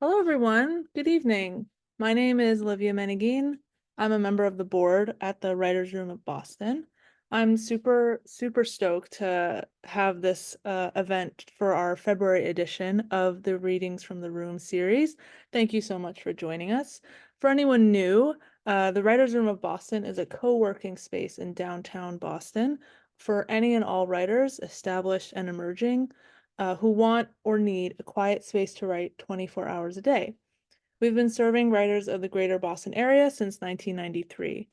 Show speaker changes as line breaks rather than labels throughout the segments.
Hello, everyone. Good evening. My name is Livia Meneghin. I'm a member of the board at the Writers' Room of Boston. I'm super stoked to have this event for our February edition of the Readings from the Room series. Thank you so much for joining us. For anyone new, the Writers' Room of Boston is a co-working space in downtown Boston for any and all writers, established and emerging, who want or need a quiet space to write 24 hours a day. We've been serving writers of the greater Boston area since 1993.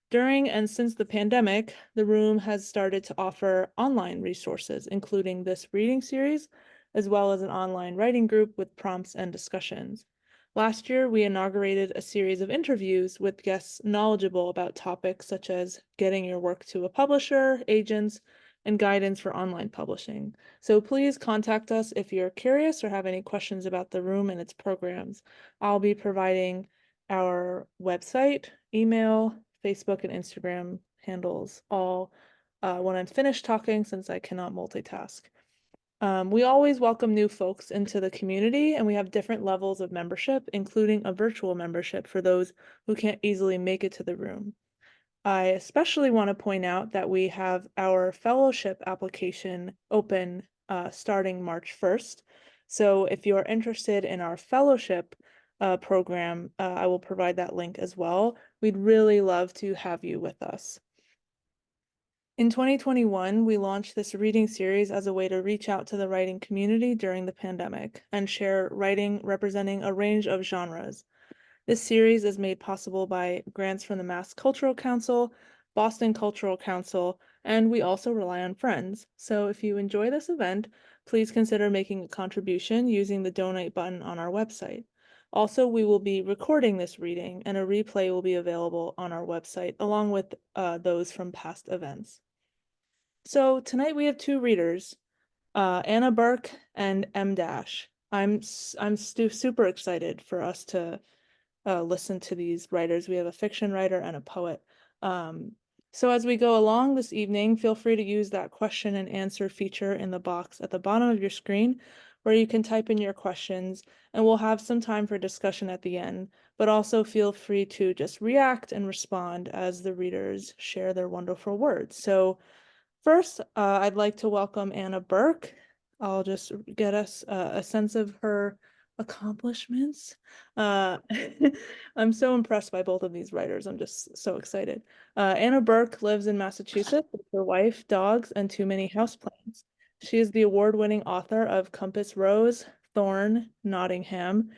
During and since the pandemic, the room has started to offer online resources, including this reading series, as well as an online writing group with prompts and discussions. Last year, we inaugurated a series of interviews with guests knowledgeable about topics such as getting your work to a publisher, agents, and guidance for online publishing. So please contact us if you're curious or have any questions about the room and its programs. I'll be providing our website, email, Facebook, and Instagram handles all when I'm finished talking, since I cannot multitask. We always welcome new folks into the community, and we have different levels of membership, including a virtual membership for those who can't easily make it to the room. I especially want to point out that we have our fellowship application open starting March 1st. So if you're interested in our fellowship program, I will provide that link as well. We'd really love to have you with us. In 2021, we launched this reading series as a way to reach out to the writing community during the pandemic and share writing representing a range of genres. This series is made possible by grants from the Mass Cultural Council, Boston Cultural Council, and we also rely on friends. So if you enjoy this event, please consider making a contribution using the donate button on our website. Also, we will be recording this reading, and a replay will be available on our website, along with those from past events. So tonight we have two readers, Anna Burke and Emdash. I'm super excited for us to listen to these writers. We have a fiction writer and a poet. So as we go along this evening, feel free to use that question and answer feature in the box at the bottom of your screen, where you can type in your questions, and we'll have some time for discussion at the end, but also feel free to just react and respond as the readers share their wonderful words. So first, I'd like to welcome Anna Burke. I'll just get us a sense of her accomplishments. Uh, I'm so impressed by both of these writers. I'm just so excited. Anna Burke lives in Massachusetts with her wife, dogs, and too many houseplants. She is the award-winning author of Compass Rose, Thorn, Nottingham,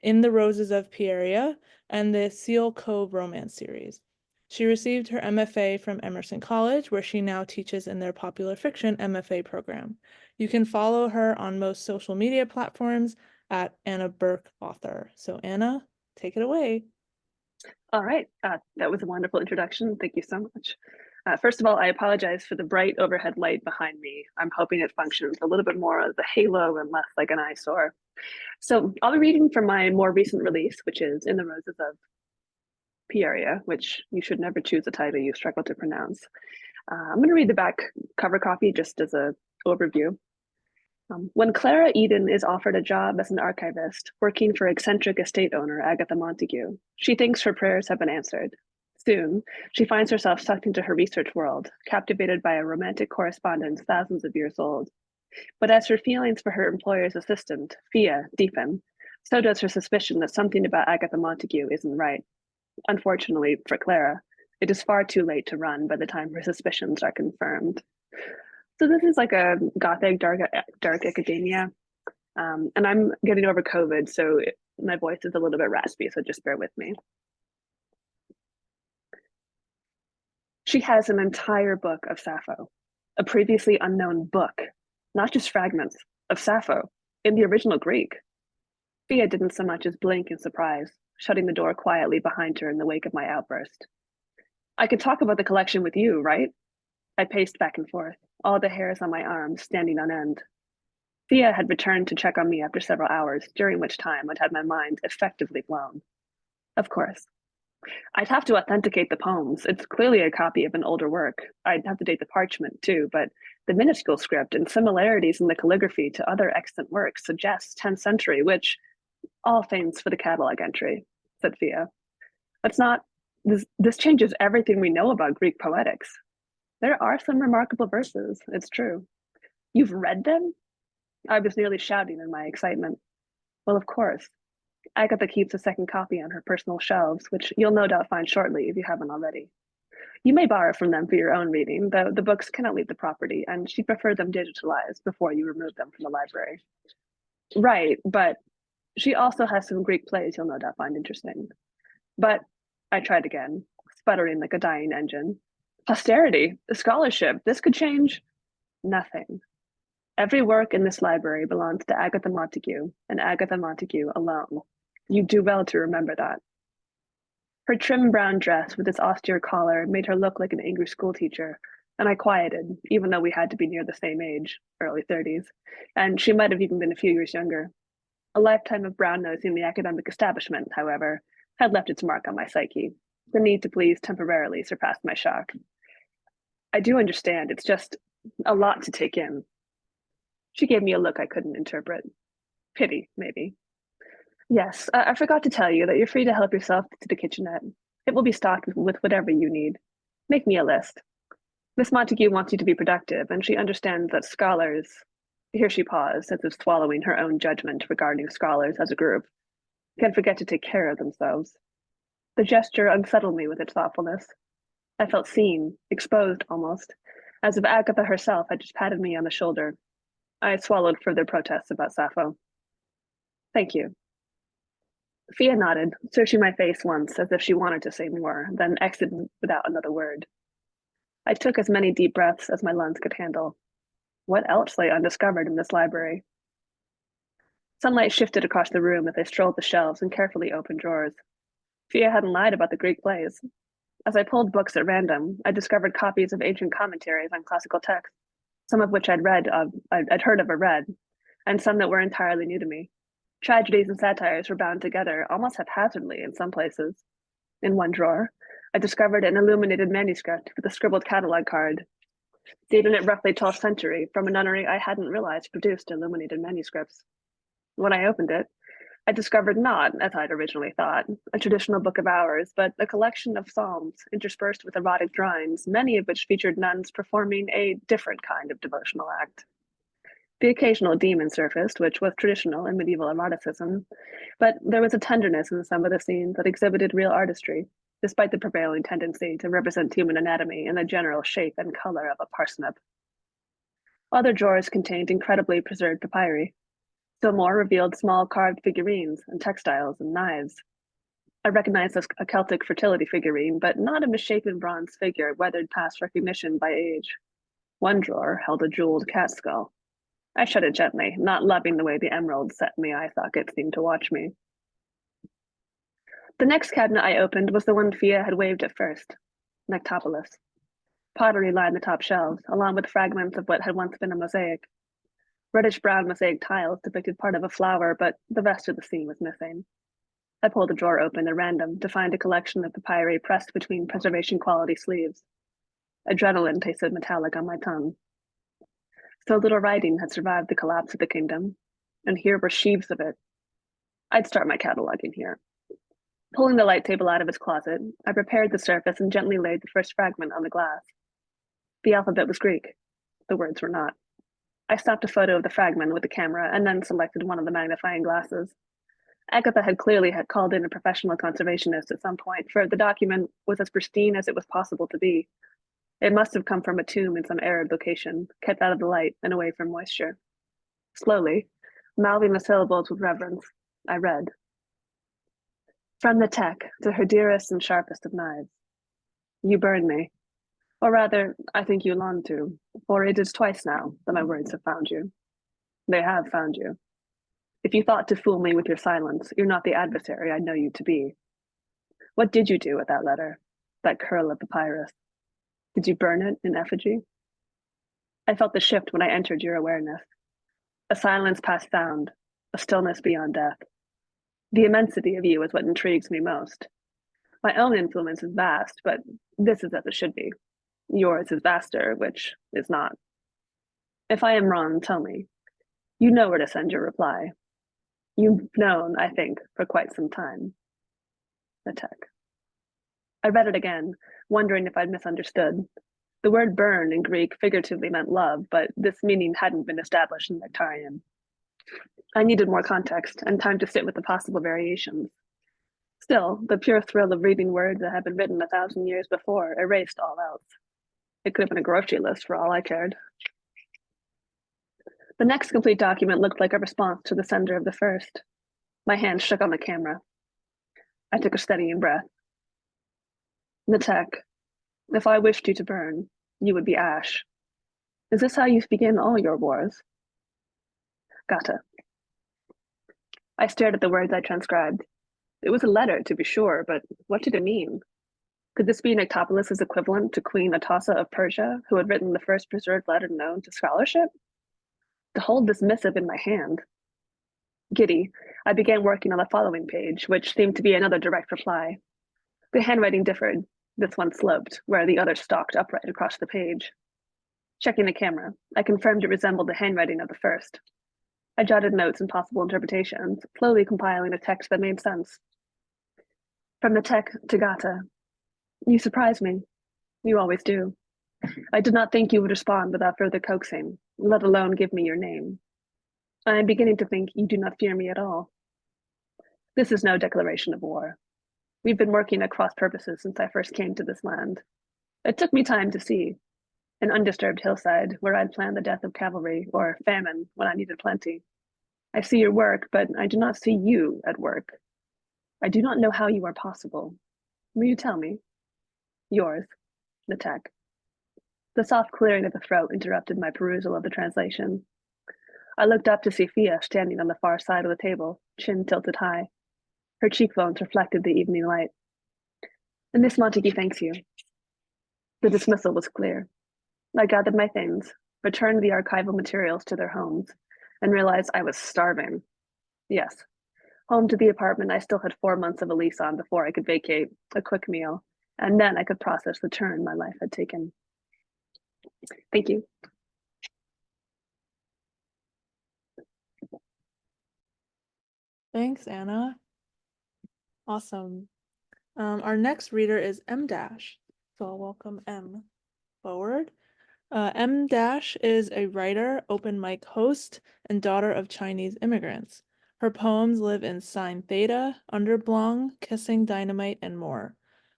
In the Roses of Pieria, and the Seal Cove romance series. She received her MFA from Emerson College, where she now teaches in their popular fiction MFA program. You can follow her on most social media platforms at Anna Burke Author. So Anna, take it away.
All right, that was a wonderful introduction. Thank you so much. First of all, I apologize for the bright overhead light behind me. I'm hoping it functions a little bit more as a halo and less like an eyesore. So I'll be reading from my more recent release, which is In the Roses of Pieria, which you should never choose a title you struggle to pronounce. I'm going to read the back cover copy just as an overview. When Clara Eden is offered a job as an archivist, working for eccentric estate owner Agatha Montague, she thinks her prayers have been answered. Soon, she finds herself sucked into her research world, captivated by a romantic correspondence thousands of years old. But as her feelings for her employer's assistant, Fia, deepen, so does her suspicion that something about Agatha Montague isn't right. Unfortunately for Clara, it is far too late to run by the time her suspicions are confirmed. So this is like a gothic dark academia, and I'm getting over COVID, so my voice is a little bit raspy, so just bear with me. She has an entire book of Sappho, a previously unknown book, not just fragments, of Sappho, in the original Greek. Fia didn't so much as blink in surprise, shutting the door quietly behind her in the wake of my outburst. I could talk about the collection with you, right? I paced back and forth, all the hairs on my arms standing on end. Thea had returned to check on me after several hours, during which time I'd had my mind effectively blown. Of course. I'd have to authenticate the poems. It's clearly a copy of an older work. I'd have to date the parchment too, but the minuscule script and similarities in the calligraphy to other extant works suggest 10th century, which All thanks for the catalog entry, said Thea. That's not, this changes everything we know about Greek poetics. There are some remarkable verses, it's true. You've read them? I was nearly shouting in my excitement. Well, of course. Agatha keeps a second copy on her personal shelves, which you'll no doubt find shortly if you haven't already. You may borrow from them for your own reading, though the books cannot leave the property, and she'd prefer them digitalized before you remove them from the library. Right, but she also has some Greek plays you'll no doubt find interesting. But I tried again, sputtering like a dying engine. Posterity, the scholarship, this could change nothing. Every work in this library belongs to Agatha Montague, and Agatha Montague alone. You do well to remember that. Her trim brown dress with its austere collar made her look like an angry schoolteacher, and I quieted, even though we had to be near the same age, early 30s, and she might have even been a few years younger. A lifetime of brown nosing the academic establishment, however, had left its mark on my psyche. The need to please temporarily surpassed my shock. I do understand, it's just a lot to take in. She gave me a look I couldn't interpret. Pity, maybe. Yes, I forgot to tell you that you're free to help yourself to the kitchenette. It will be stocked with whatever you need. Make me a list. Miss Montague wants you to be productive, and she understands that scholars. Here she paused, as if swallowing her own judgment regarding scholars as a group, can forget to take care of themselves. The gesture unsettled me with its thoughtfulness. I felt seen, exposed almost, as if Agatha herself had just patted me on the shoulder. I swallowed further protests about Sappho. Thank you. Fia nodded, searching my face once as if she wanted to say more, then exited without another word. I took as many deep breaths as my lungs could handle. What else lay undiscovered in this library? Sunlight shifted across the room as I strolled the shelves and carefully opened drawers. Fia hadn't lied about the Greek plays. As I pulled books at random, I discovered copies of ancient commentaries on classical texts, some of which I'd heard of or read, and some that were entirely new to me. Tragedies and satires were bound together almost haphazardly in some places. In one drawer, I discovered an illuminated manuscript with a scribbled catalog card, dating it roughly 12th century from a nunnery I hadn't realized produced illuminated manuscripts. When I opened it, I discovered not, as I'd originally thought, a traditional book of hours, but a collection of psalms interspersed with erotic drawings, many of which featured nuns performing a different kind of devotional act. The occasional demon surfaced, which was traditional in medieval eroticism, but there was a tenderness in some of the scenes that exhibited real artistry, despite the prevailing tendency to represent human anatomy in the general shape and color of a parsnip. Other drawers contained incredibly preserved papyri. Still more revealed small carved figurines and textiles and knives. I recognized a Celtic fertility figurine, but not a misshapen bronze figure weathered past recognition by age. One drawer held a jeweled cat skull. I shut it gently, not loving the way the emerald set in the eye socket seemed to watch me. The next cabinet I opened was the one Fia had waved at first, Nectopolis. Pottery lined the top shelves, along with fragments of what had once been a mosaic. Reddish-brown mosaic tiles depicted part of a flower, but the rest of the scene was missing. I pulled a drawer open at random to find a collection of papyri pressed between preservation-quality sleeves. Adrenaline tasted metallic on my tongue. So little writing had survived the collapse of the kingdom, and here were sheaves of it. I'd start my cataloging here. Pulling the light table out of its closet, I prepared the surface and gently laid the first fragment on the glass. The alphabet was Greek. The words were not. I snapped a photo of the fragment with the camera and then selected one of the magnifying glasses. Agatha had clearly called in a professional conservationist at some point, for the document was as pristine as it was possible to be. It must have come from a tomb in some arid location, kept out of the light and away from moisture. Slowly, mouthing the syllables with reverence, I read. From the tech to her dearest and sharpest of knives. You burn me. Or rather, I think you long to, for it is twice now that my words have found you. They have found you. If you thought to fool me with your silence, you're not the adversary I know you to be. What did you do with that letter? That curl of papyrus? Did you burn it in effigy? I felt the shift when I entered your awareness. A silence past sound, a stillness beyond death. The immensity of you is what intrigues me most. My own influence is vast, but this is as it should be. Yours is vaster, which is not. If I am wrong, tell me. You know where to send your reply. You've known, I think, for quite some time. The tech. I read it again, wondering if I'd misunderstood. The word burn in Greek figuratively meant love, but this meaning hadn't been established in Nectarian. I needed more context and time to sit with the possible variations. Still, the pure thrill of reading words that had been written 1,000 years before erased all else. It could have been a grocery list for all I cared. The next complete document looked like a response to the sender of the first. My hand shook on the camera. I took a steadying breath. Natek, if I wished you to burn, you would be ash. Is this how you begin all your wars? Gata. I stared at the words I transcribed. It was a letter, to be sure, but what did it mean? Could this be Nectopolis' equivalent to Queen Atassa of Persia, who had written the first preserved letter known to scholarship? To hold this missive in my hand. Giddy, I began working on the following page, which seemed to be another direct reply. The handwriting differed. This one sloped, where the other stalked upright across the page. Checking the camera, I confirmed it resembled the handwriting of the first. I jotted notes and possible interpretations, slowly compiling a text that made sense. From the tech to Gata. You surprise me. You always do. I did not think you would respond without further coaxing, let alone give me your name. I am beginning to think you do not fear me at all. This is no declaration of war. We've been working at cross purposes since I first came to this land. It took me time to see an undisturbed hillside where I'd planned the death of cavalry or famine when I needed plenty. I see your work, but I do not see you at work. I do not know how you are possible. Will you tell me? Yours, the tech. The soft clearing of the throat interrupted my perusal of the translation. I looked up to see Fia standing on the far side of the table, chin tilted high. Her cheekbones reflected the evening light. And Miss Montague thanks you. The dismissal was clear. I gathered my things, returned the archival materials to their homes, and realized I was starving. Yes, home to the apartment I still had 4 months of a lease on before I could vacate, a quick meal, and then I could process the turn my life had taken. Thank you.
Thanks, Anna. Awesome. Our next reader is Emdash. So I'll welcome M forward. Emdash is a writer, open mic host, and daughter of Chinese immigrants. Her poems live in Sine Theta, Underblong, Kissing Dynamite, and more.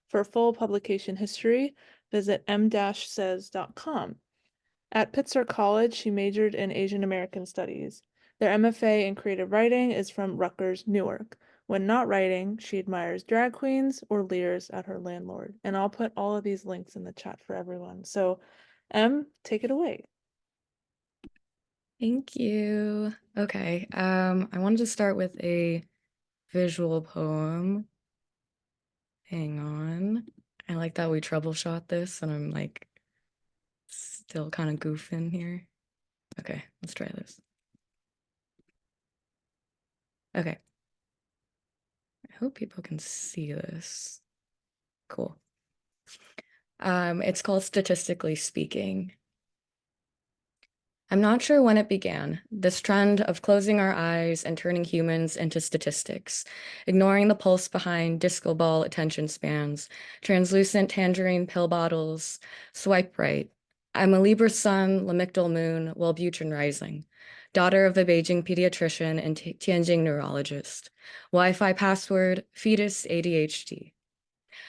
For full publication history, visit m-says.com. At Pitzer College, she majored in Asian American Studies. Their MFA in creative writing is from Rutgers, Newark. When not writing, she admires drag queens or leers at her landlord. And I'll put all of these links in the chat for everyone. So, take it away.
Thank you. Okay, I wanted to start with a visual poem. Hang on. I like that we troubleshot this and I'm like still kind of goofing here. Okay, let's try this. Okay. I hope people can see this. Cool. It's called Statistically Speaking. I'm not sure when it began, this trend of closing our eyes and turning humans into statistics, ignoring the pulse behind disco ball attention spans, translucent tangerine pill bottles, swipe right. I'm a Libra sun, lamictal moon, Wellbutrin rising, daughter of a Beijing pediatrician and Tianjin neurologist. Wi-Fi password, fetus ADHD.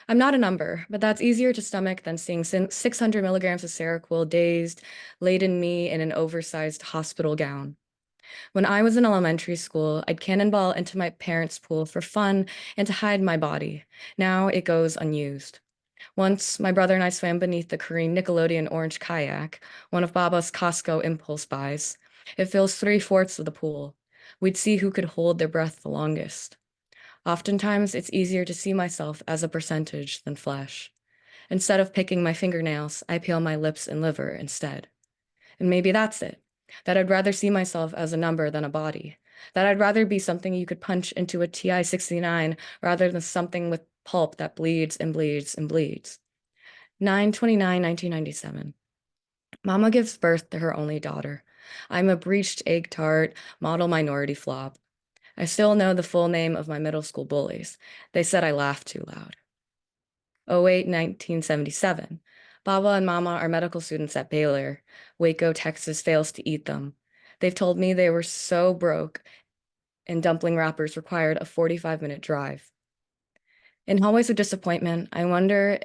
I'm not a number, but that's easier to stomach than seeing 600 milligrams of Seroquel dazed, laden me in an oversized hospital gown. When I was in elementary school, I'd cannonball into my parents' pool for fun and to hide my body. Now it goes unused. Once, my brother and I swam beneath the Korean Nickelodeon orange kayak, one of Baba's Costco impulse buys. It fills 3/4 of the pool. We'd see who could hold their breath the longest. Oftentimes, it's easier to see myself as a percentage than flesh. Instead of picking my fingernails, I peel my lips and liver instead. And maybe that's it, that I'd rather see myself as a number than a body, that I'd rather be something you could punch into a TI-69 rather than something with pulp that bleeds and bleeds and bleeds. 9/29/1997. Mama gives birth to her only daughter. I'm a breached egg tart, model minority flop. I still know the full name of my middle school bullies. They said I laughed too loud. 08, 1977. Baba and Mama are medical students at Baylor. Waco, Texas fails to eat them. They've told me they were so broke and dumpling wrappers required a 45-minute drive. In Hallways of Disappointment, I wonder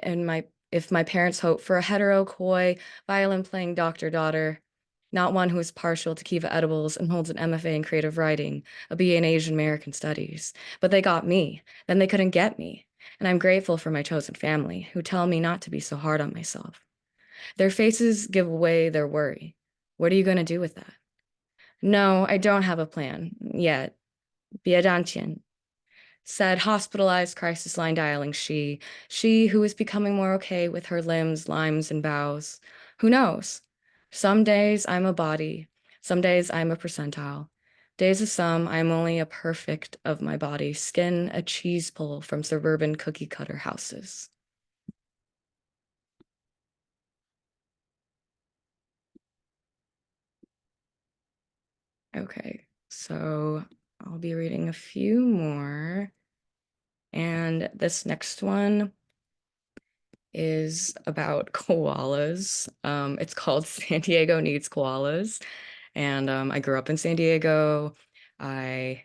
if my parents hope for a hetero, coy, violin-playing doctor daughter, not one who is partial to Kiva edibles and holds an MFA in creative writing, a BA in Asian American studies. But they got me, then they couldn't get me. And I'm grateful for my chosen family, who tell me not to be so hard on myself. Their faces give away their worry. What are you going to do with that? No, I don't have a plan yet. Biadantian, said hospitalized crisis line dialing she who is becoming more okay with her limbs, limes, and bows. Who knows? Some days I'm a body, some days I'm a percentile. Days of some, I'm only a perfect of my body, skin a cheese pull from suburban cookie cutter houses. Okay, so I'll be reading a few more. And this next one is about koalas. It's called San Diego Needs Koalas. And I grew up in San Diego. I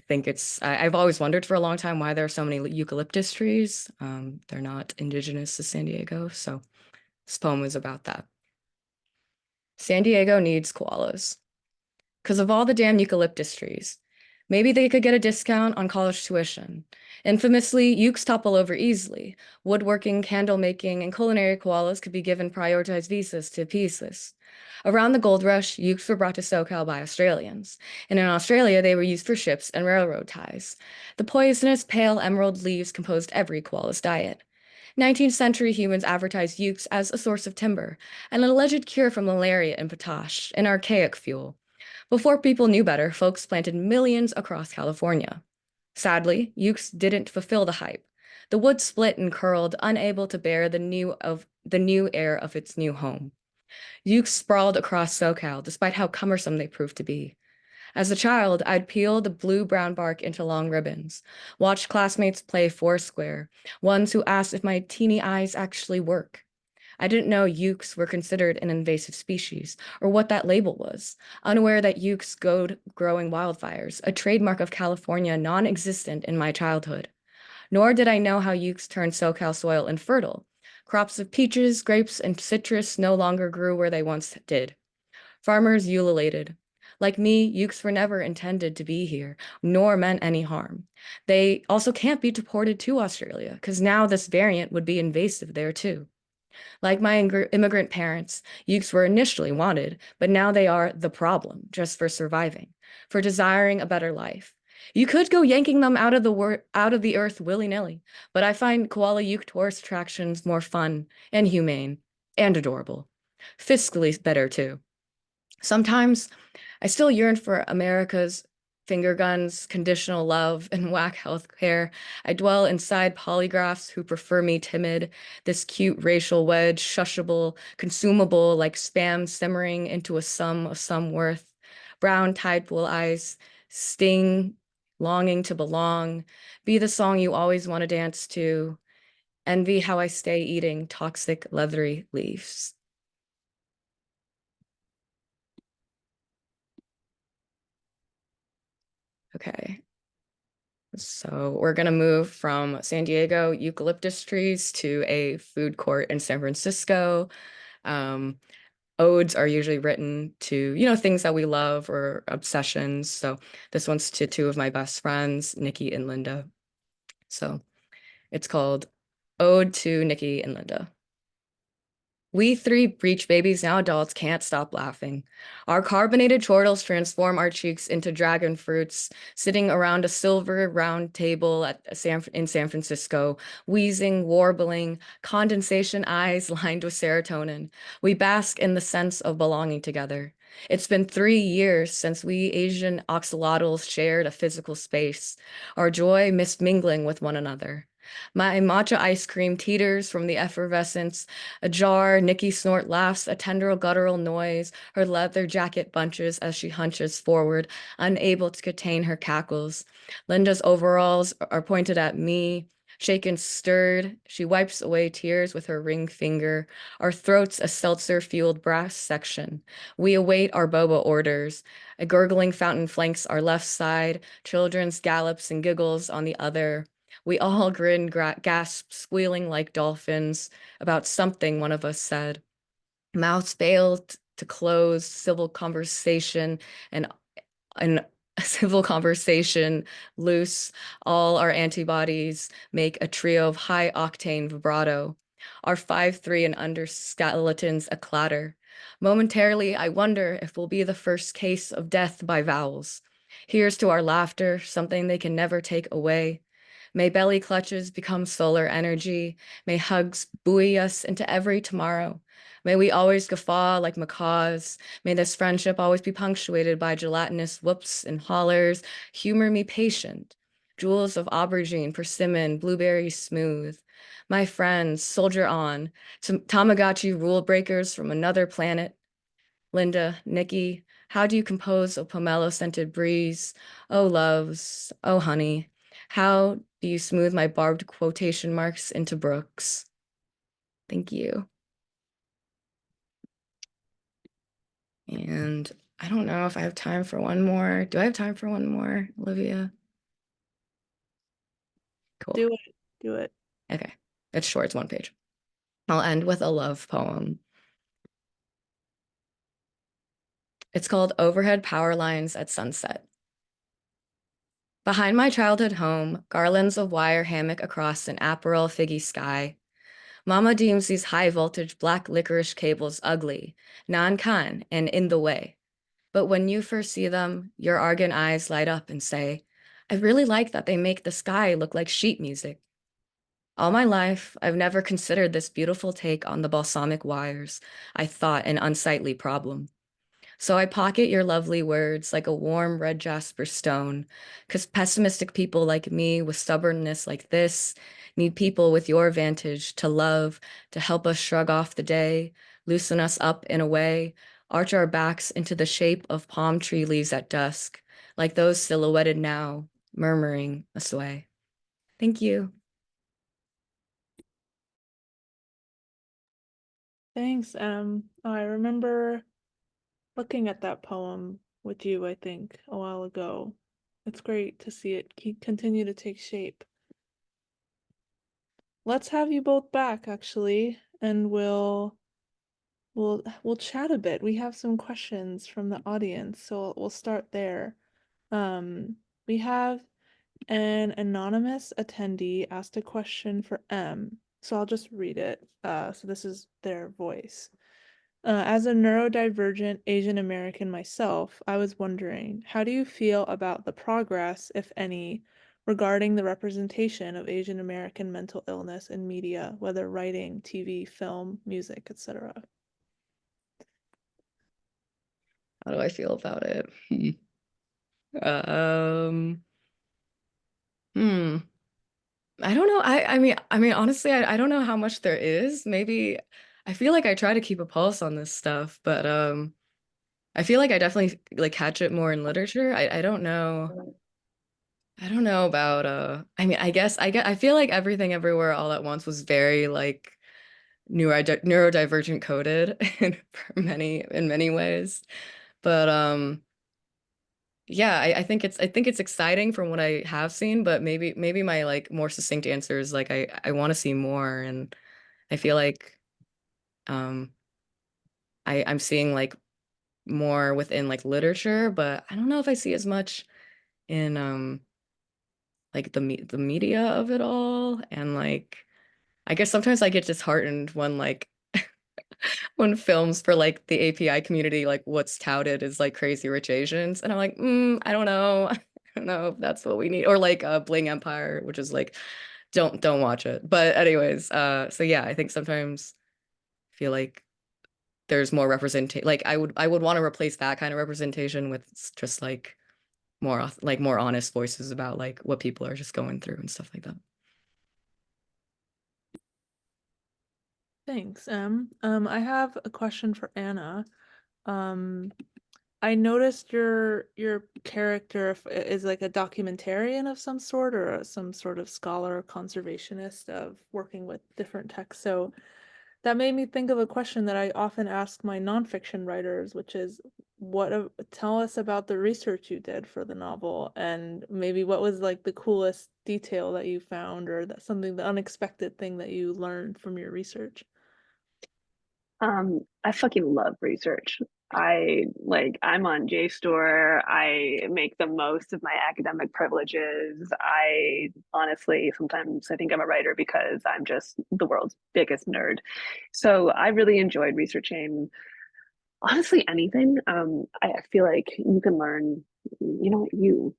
think I've always wondered for a long time why there are so many eucalyptus trees. They're not indigenous to San Diego. So this poem is about that. San Diego needs koalas because of all the damn eucalyptus trees. Maybe they could get a discount on college tuition. Infamously, ukes topple over easily. Woodworking, candle making, and culinary koalas could be given prioritized visas to appease this. Around the gold rush, ukes were brought to SoCal by Australians, and in Australia they were used for ships and railroad ties. The poisonous pale emerald leaves composed every koala's diet. 19th century humans advertised ukes as a source of timber, and an alleged cure for malaria and potash, an archaic fuel. Before people knew better, folks planted millions across California. Sadly, ukes didn't fulfill the hype. The wood split and curled, unable to bear the new air of its new home. Ukes sprawled across SoCal, despite how cumbersome they proved to be. As a child, I'd peel the blue-brown bark into long ribbons, watch classmates play Foursquare, ones who asked if my teeny eyes actually work. I didn't know ukes were considered an invasive species, or what that label was, unaware that ukes goad growing wildfires, a trademark of California non-existent in my childhood. Nor did I know how ukes turned SoCal soil infertile. Crops of peaches, grapes, and citrus no longer grew where they once did. Farmers ululated. Like me, ukes were never intended to be here, nor meant any harm. They also can't be deported to Australia, because now this variant would be invasive there too. Like my immigrant parents, ukes were initially wanted, but now they are the problem just for surviving, for desiring a better life. You could go yanking them out of the earth willy-nilly, but I find koala uke tourist attractions more fun and humane and adorable. Fiscally better too. Sometimes I still yearn for America's finger guns, conditional love, and whack healthcare. I dwell inside polygraphs who prefer me timid, this cute racial wedge, shushable, consumable like spam simmering into a sum of some worth. Brown tidepool eyes, sting, longing to belong, be the song you always want to dance to, envy how I stay eating toxic leathery leaves. Okay. So we're going to move from San Diego eucalyptus trees to a food court in San Francisco. Odes are usually written to, things that we love or obsessions. So this one's to two of my best friends, Nikki and Linda. So it's called Ode to Nikki and Linda. We three breech babies, now adults, can't stop laughing. Our carbonated chortles transform our cheeks into dragon fruits, sitting around a silver round table in San Francisco, wheezing, warbling, condensation eyes lined with serotonin. We bask in the sense of belonging together. It's been 3 years since we Asian oxalotls shared a physical space, our joy mismingling with one another. My matcha ice cream teeters from the effervescence. Ajar, Nikki snort laughs, a tender guttural noise. Her leather jacket bunches as she hunches forward, unable to contain her cackles. Linda's overalls are pointed at me. Shaken, stirred, she wipes away tears with her ring finger. Our throats a seltzer-fueled brass section. We await our boba orders. A gurgling fountain flanks our left side, children's gallops and giggles on the other. We all grin, gasp, squealing like dolphins about something one of us said. Mouths failed to close, and civil conversation loose. All our antibodies make a trio of high octane vibrato. Our 5'3" and under skeletons a clatter. Momentarily, I wonder if we'll be the first case of death by vowels. Here's to our laughter, something they can never take away. May belly clutches become solar energy. May hugs buoy us into every tomorrow. May we always guffaw like macaws. May this friendship always be punctuated by gelatinous whoops and hollers. Humor me patient. Jewels of aubergine, persimmon, blueberry smooth. My friends, soldier on. Tamagotchi rule breakers from another planet. Linda, Nikki, how do you compose a pomelo-scented breeze? Oh, loves, oh, honey, how do you smooth my barbed quotation marks into brooks? Thank you. And I don't know if I have time for one more. Do I have time for one more, Olivia? Cool.
Do it. Do it.
Okay. It's short, it's one page. I'll end with a love poem. It's called Overhead Power Lines at Sunset. Behind my childhood home, garlands of wire hammock across an Aperol figgy sky. Mama deems these high-voltage black licorice cables ugly, non-con, and in the way. But when you first see them, your argan eyes light up and say, I really like that they make the sky look like sheet music. All my life, I've never considered this beautiful take on the balsamic wires I thought an unsightly problem. So I pocket your lovely words like a warm red jasper stone, because pessimistic people like me with stubbornness like this need people with your vantage to love, to help us shrug off the day, loosen us up in a way, arch our backs into the shape of palm tree leaves at dusk, like those silhouetted now, murmuring a sway. Thank you.
Thanks. I remember looking at that poem with you, I think, a while ago. It's great to see it continue to take shape. Let's have you both back, actually, and we'll chat a bit. We have some questions from the audience, so we'll start there. We have an anonymous attendee asked a question for M, so I'll just read it. So this is their voice. As a neurodivergent Asian American myself, I was wondering, how do you feel about the progress, if any, regarding the representation of Asian American mental illness in media, whether writing, TV, film, music, etc.?
How do I feel about it? Um, hmm. I don't know. I mean, honestly, I don't know how much there is. Maybe I feel like I try to keep a pulse on this stuff, but I feel like I definitely like catch it more in literature. I don't know. I don't know about I mean, I feel like Everything Everywhere All at Once was very like neurodivergent coded in many ways. But yeah, I think it's exciting from what I have seen, but maybe my like more succinct answer is like I want to see more, and I feel like um I'm seeing like more within like literature, but I don't know if I see as much in like the media of it all, and like I guess sometimes I get disheartened when like when films for like the API community, like what's touted is like Crazy Rich Asians. And I'm like, I don't know. I don't know if that's what we need. Or like Bling Empire, which is like, don't watch it. But anyways, so yeah, I think sometimes I feel like there's more representation. Like I would want to replace that kind of representation with just like more honest voices about like what people are just going through and stuff like that.
Thanks, Em. I have a question for Anna. Um, I noticed your character is like a documentarian of some sort or some sort of scholar or conservationist of working with different texts. So that made me think of a question that I often ask my nonfiction writers, which is, tell us about the research you did for the novel, and maybe what was like the coolest detail that you found, or that something, the unexpected thing that you learned from your research.
I fucking love research. I'm on JSTOR. I make the most of my academic privileges. I honestly sometimes I think I'm a writer because I'm just the world's biggest nerd. So I really enjoyed researching honestly anything. I feel like you can learn, you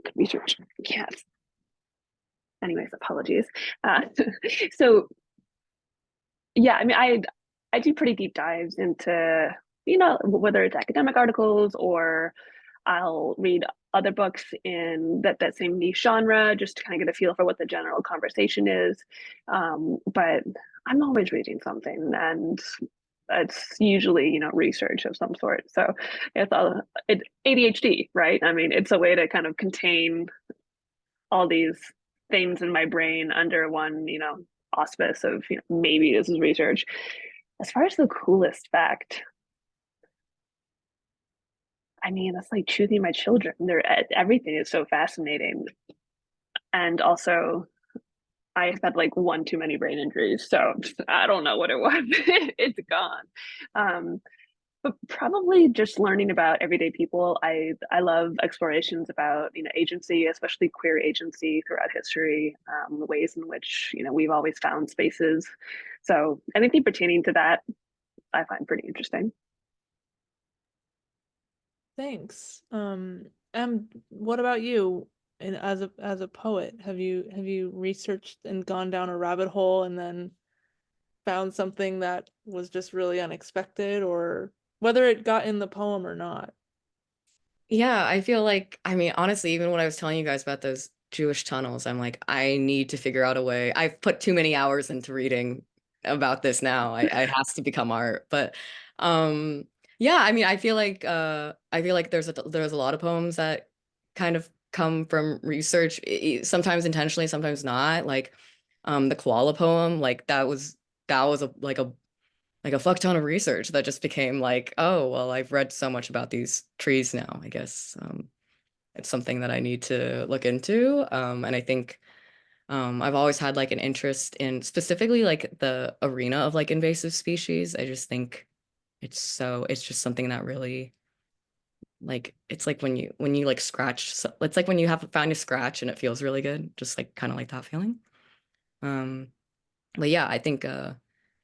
can research. Yes. Anyways, apologies. Uh, so yeah, I mean, I do pretty deep dives into, whether it's academic articles or I'll read other books in that same niche genre just to kind of get a feel for what the general conversation is. But I'm always reading something, and it's usually, research of some sort. So it's ADHD, right? I mean, it's a way to kind of contain all these things in my brain under one, auspice of, maybe this is research. As far as the coolest fact, I mean, that's like choosing my children. Everything is so fascinating. And also, I've had like one too many brain injuries, so I don't know what it was. It's gone. Um, but probably just learning about everyday people. I love explorations about, agency, especially queer agency throughout history, the ways in which, we've always found spaces. So anything pertaining to that, I find pretty interesting.
Thanks. What about you? And as a poet, have you researched and gone down a rabbit hole and then found something that was just really unexpected, or whether it got in the poem or not?
Yeah, I feel like, I mean, honestly, even when I was telling you guys about those Jewish tunnels, I'm like, I need to figure out a way. I've put too many hours into reading about this now. I has to become art. But um yeah, I mean, I feel like there's a lot of poems that kind of come from research, sometimes intentionally, sometimes not. Like the koala poem, like that was like a fuck ton of research that just became like, oh, well, I've read so much about these trees now. I guess it's something that I need to look into. And I think I've always had like an interest in specifically like the arena of like invasive species. I just think it's just something that really like it's like when you like scratch, it's like when you have find a scratch and it feels really good, just like kind of like that feeling. Um, but yeah, I think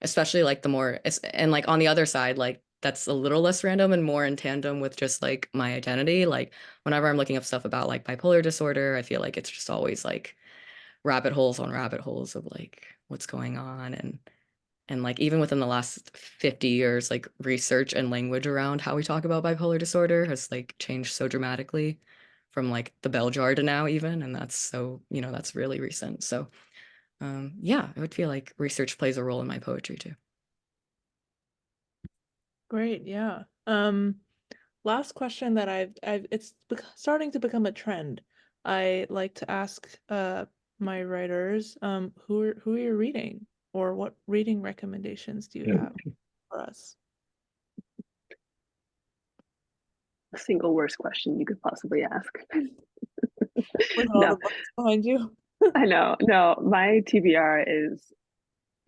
especially like the more and like on the other side, like that's a little less random and more in tandem with just like my identity. Like whenever I'm looking up stuff about like bipolar disorder, I feel like it's just always like rabbit holes on rabbit holes of like what's going on and like even within the last 50 years, like research and language around how we talk about bipolar disorder has like changed so dramatically from like the bell jar to now even, and that's so, that's really recent. So yeah, I would feel like research plays a role in my poetry too.
Great, yeah. Last question that starting to become a trend. I like to ask my writers, who are you reading, or what reading recommendations do you have for us?
The single worst question you could possibly ask.
Look at all
No,
the books behind you.
I know. No, my TBR is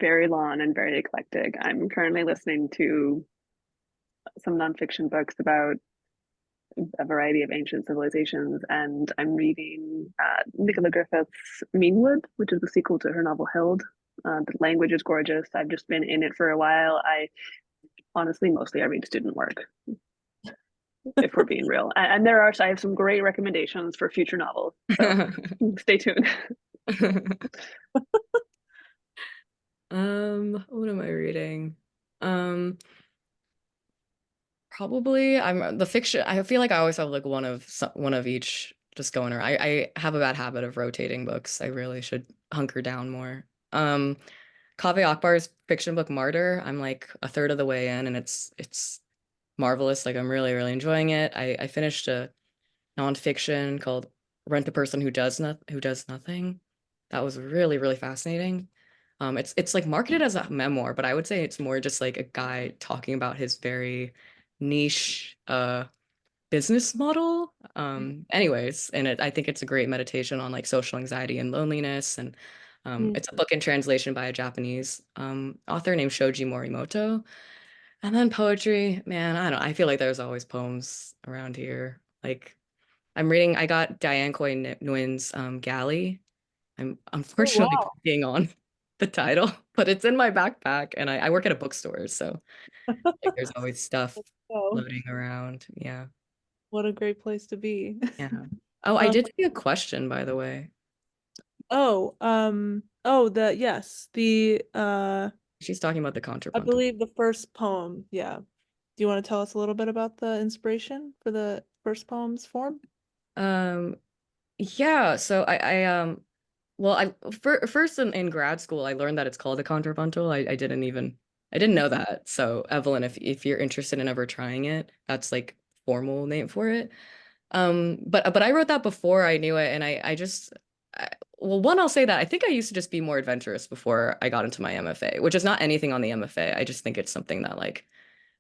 very long and very eclectic. I'm currently listening to some nonfiction books about a variety of ancient civilizations, and I'm reading Nicola Griffith's Meanwood, which is the sequel to her novel Hild. The language is gorgeous. I've just been in it for a while. I honestly mostly I read student work, if we're being real. And I have some great recommendations for future novels. So stay tuned.
What am I reading? Um, Probably I'm the fiction. I feel like I always have like one of each just going around. I have a bad habit of rotating books. I really should hunker down more. Kaveh Akbar's fiction book Martyr. I'm like a third of the way in, and it's marvelous. Like I'm really, really enjoying it. I finished a nonfiction called Rent a Person Who Does Nothing. That was really, really fascinating. It's like marketed as a memoir, but I would say it's more just like a guy talking about his very niche business model. Anyways, and I think it's a great meditation on like social anxiety and loneliness. And
Mm.
it's a book in translation by a Japanese author named Shoji Morimoto. And then poetry, man, I don't know. I feel like there's always poems around here. Like I got Diane Coy Nguyen's Galley. I'm
Oh,
unfortunately
wow.
being on the title, but it's in my backpack and I work at a bookstore, so like there's always stuff
Oh,
floating around. Yeah.
what a great place to be.
Yeah. Oh, I
Um,
did see a question, by the way.
yes, the
She's talking about the
I
contrapuntal.
believe the first poem, yeah. Do you want to tell us a little bit about the inspiration for the first poem's form?
Um, yeah, so well, first in grad school, I learned that it's called a contrapuntal. I didn't know that. So Evelyn, if you're interested in ever trying it, that's like formal name for it. But I wrote that before I knew it, and well, one, I'll say that I think I used to just be more adventurous before I got into my MFA, which is not anything on the MFA. I just think it's something that like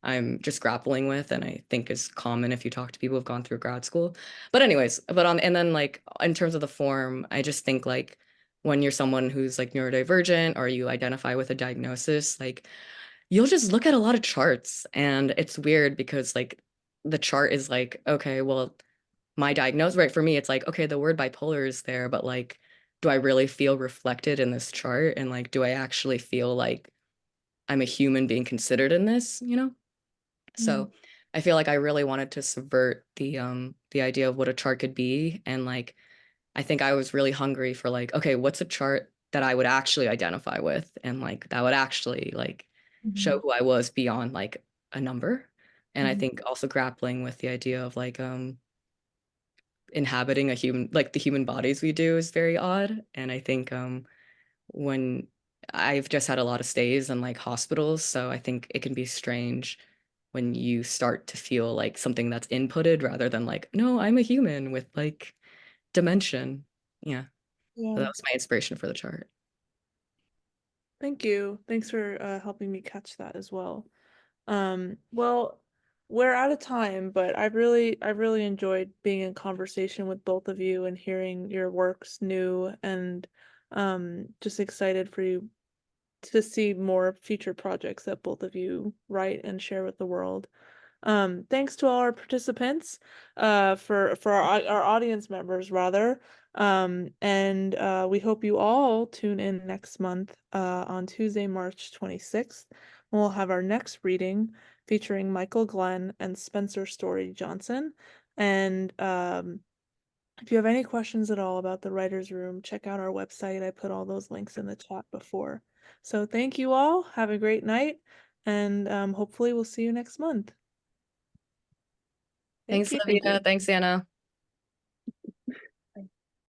I'm just grappling with, and I think is common if you talk to people who've gone through grad school. But anyways, and then like in terms of the form, I just think like when you're someone who's like neurodivergent or you identify with a diagnosis, like you'll just look at a lot of charts, and it's weird because like the chart is like, okay, well, my diagnosis, right? For me, it's like, okay, the word bipolar is there, but like, do I really feel reflected in this chart? And like, do I actually feel like I'm a human being considered in this, you know?
Mm.
So I feel like I really wanted to subvert the idea of what a chart could be. And like I think I was really hungry for like, okay, what's a chart that I would actually identify with and like that would actually like show
Mhm.
who I was beyond like a number. And I
Mhm.
think also grappling with the idea of like inhabiting a human like the human bodies we do is very odd. And I think when I've just had a lot of stays in like hospitals, so I think it can be strange when you start to feel like something that's inputted rather than like, no, I'm a human with like dimension. Yeah. So that
Yeah,
was my inspiration for the chart.
thank you. Thanks for helping me catch that as well. Well, we're out of time, but I've really enjoyed being in conversation with both of you and hearing your works new and just excited for you to see more future projects that both of you write and share with the world. Thanks to all our participants, for our audience members rather. And we hope you all tune in next month, on Tuesday, March 26th. We'll have our next reading featuring Michael Glenn and Spencer Story Johnson. And if you have any questions at all about the writer's room, check out our website. I put all those links in the chat before. So thank you all. Have a great night, and hopefully we'll see you next month. Thank
Thanks,
you.
Livia. Thanks, Anna.